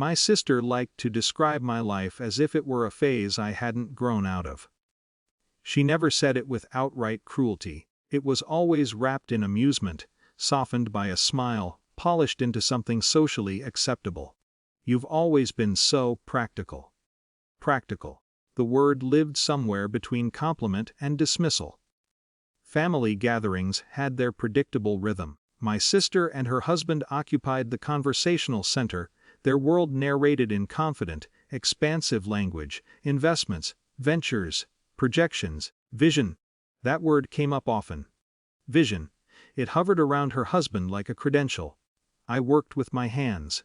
My sister liked to describe my life as if it were a phase I hadn't grown out of. She never said it with outright cruelty. It was always wrapped in amusement, softened by a smile, polished into something socially acceptable. You've always been so practical. Practical. The word lived somewhere between compliment and dismissal. Family gatherings had their predictable rhythm. My sister and her husband occupied the conversational center, their world narrated in confident, expansive language, investments, ventures, projections, vision. That word came up often. Vision. It hovered around her husband like a credential. I worked with my hands.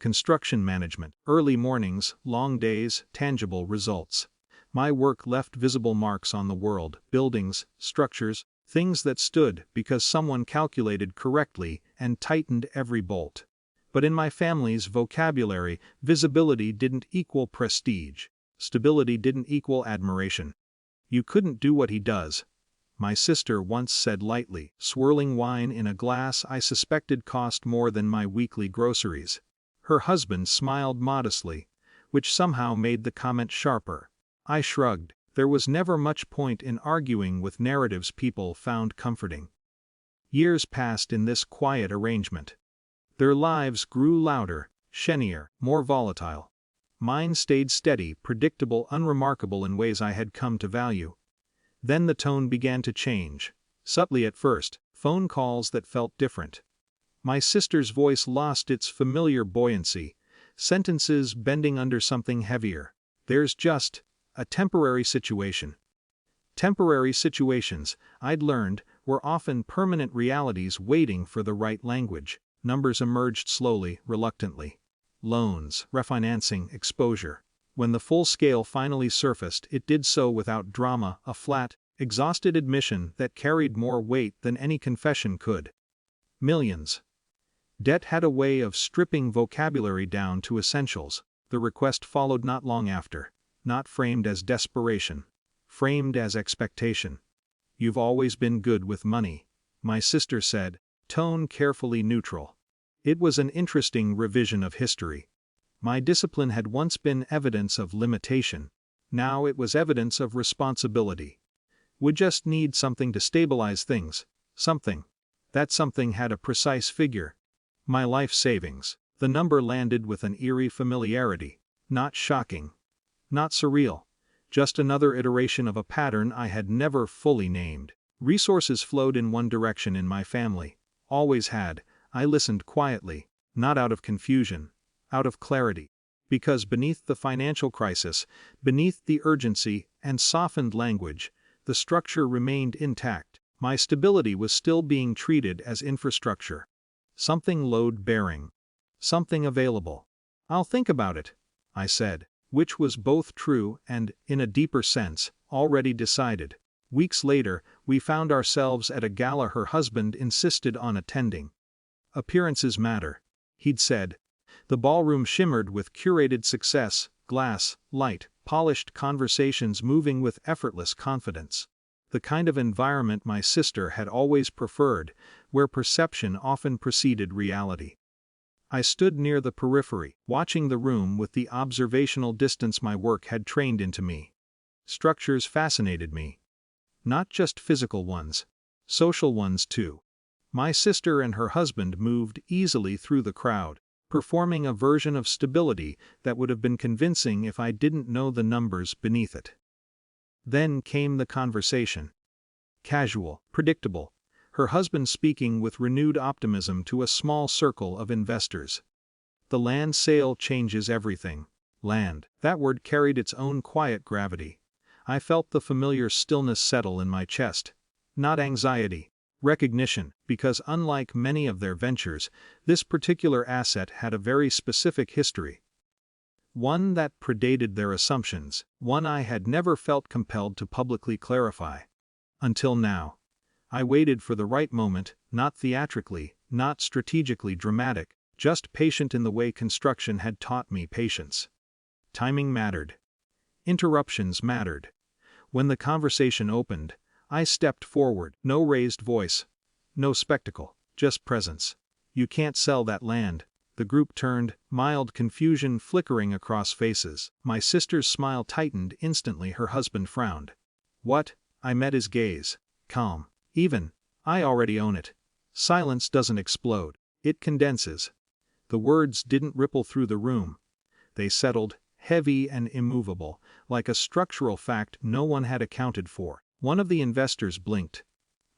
Construction management, early mornings, long days, tangible results. My work left visible marks on the world, buildings, structures, things that stood because someone calculated correctly and tightened every bolt. But in my family's vocabulary, visibility didn't equal prestige. Stability didn't equal admiration. You couldn't do what he does, my sister once said lightly, swirling wine in a glass I suspected cost more than my weekly groceries. Her husband smiled modestly, which somehow made the comment sharper. I shrugged. There was never much point in arguing with narratives people found comforting. Years passed in this quiet arrangement. Their lives grew louder, shinier, more volatile. Mine stayed steady, predictable, unremarkable in ways I had come to value. Then the tone began to change. Subtly at first, phone calls that felt different. My sister's voice lost its familiar buoyancy, sentences bending under something heavier. There's just a temporary situation. Temporary situations, I'd learned, were often permanent realities waiting for the right language. Numbers emerged slowly, reluctantly. Loans, refinancing, exposure. When the full scale finally surfaced, it did so without drama, a flat, exhausted admission that carried more weight than any confession could. Millions. Debt had a way of stripping vocabulary down to essentials. The request followed not long after, not framed as desperation, framed as expectation. "You've always been good with money," my sister said, tone carefully neutral. It was an interesting revision of history. My discipline had once been evidence of limitation. Now it was evidence of responsibility. Would just need something to stabilize things. Something. That something had a precise figure. My life savings. The number landed with an eerie familiarity. Not shocking. Not surreal. Just another iteration of a pattern I had never fully named. Resources flowed in one direction in my family. Always had. I listened quietly, not out of confusion, out of clarity. Because beneath the financial crisis, beneath the urgency and softened language, the structure remained intact. My stability was still being treated as infrastructure. Something load-bearing. Something available. "I'll think about it," I said, which was both true and, in a deeper sense, already decided. Weeks later, we found ourselves at a gala her husband insisted on attending. "Appearances matter," he'd said. The ballroom shimmered with curated success, glass, light, polished conversations moving with effortless confidence. The kind of environment my sister had always preferred, where perception often preceded reality. I stood near the periphery, watching the room with the observational distance my work had trained into me. Structures fascinated me. Not just physical ones. Social ones too. My sister and her husband moved easily through the crowd, performing a version of stability that would have been convincing if I didn't know the numbers beneath it. Then came the conversation. Casual, predictable. Her husband speaking with renewed optimism to a small circle of investors. "The land sale changes everything." Land. That word carried its own quiet gravity. I felt the familiar stillness settle in my chest. Not anxiety. Recognition, because unlike many of their ventures, this particular asset had a very specific history. One that predated their assumptions, one I had never felt compelled to publicly clarify. Until now. I waited for the right moment, not theatrically, not strategically dramatic, just patient in the way construction had taught me patience. Timing mattered. Interruptions mattered. When the conversation opened, I stepped forward, no raised voice, no spectacle, just presence. "You can't sell that land," The group turned, mild confusion flickering across faces. My sister's smile tightened instantly. Her husband frowned. What? I met his gaze. Calm. Even. I already own it. Silence doesn't explode. It condenses. The words didn't ripple through the room. They settled, heavy and immovable, like a structural fact no one had accounted for. One of the investors blinked.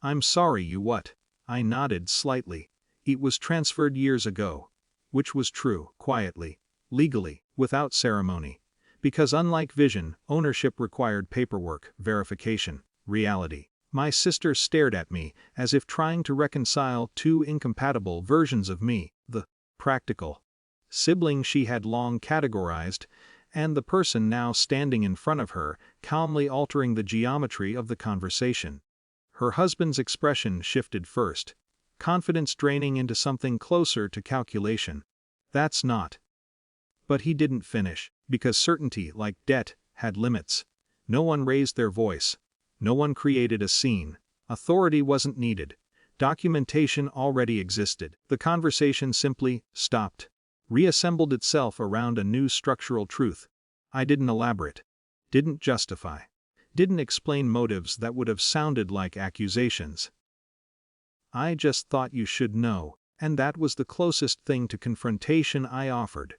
I'm sorry, you what? I nodded slightly. It was transferred years ago. Which was true, quietly, legally, without ceremony. Because unlike vision, ownership required paperwork, verification, reality. My sister stared at me, as if trying to reconcile two incompatible versions of me, the practical sibling she had long categorized, and the person now standing in front of her, calmly altering the geometry of the conversation. Her husband's expression shifted first, confidence draining into something closer to calculation. That's not. But he didn't finish, because certainty, like debt, had limits. No one raised their voice. No one created a scene. Authority wasn't needed. Documentation already existed. The conversation simply stopped, reassembled itself around a new structural truth. I didn't elaborate, didn't justify, didn't explain motives that would have sounded like accusations. I just thought you should know, and that was the closest thing to confrontation I offered.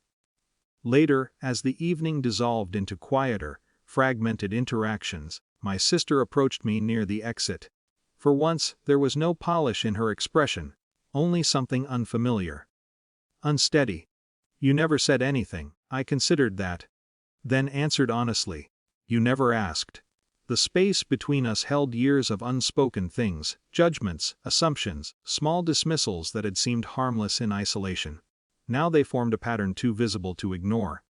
Later, as the evening dissolved into quieter, fragmented interactions, my sister approached me near the exit. For once, there was no polish in her expression, only something unfamiliar. Unsteady. You never said anything. I considered that. Then answered honestly. You never asked. The space between us held years of unspoken things, judgments, assumptions, small dismissals that had seemed harmless in isolation. Now they formed a pattern too visible to ignore.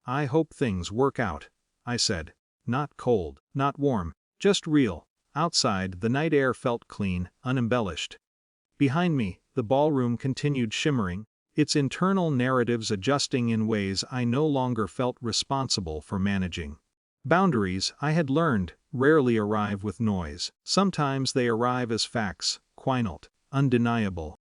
I hope things work out, I said. Not cold, not warm, just real. Outside, the night air felt clean, unembellished. Behind me, the ballroom continued shimmering, its internal narratives adjusting in ways I no longer felt responsible for managing. Boundaries, I had learned, rarely arrive with noise. Sometimes they arrive as facts, quiescent, undeniable.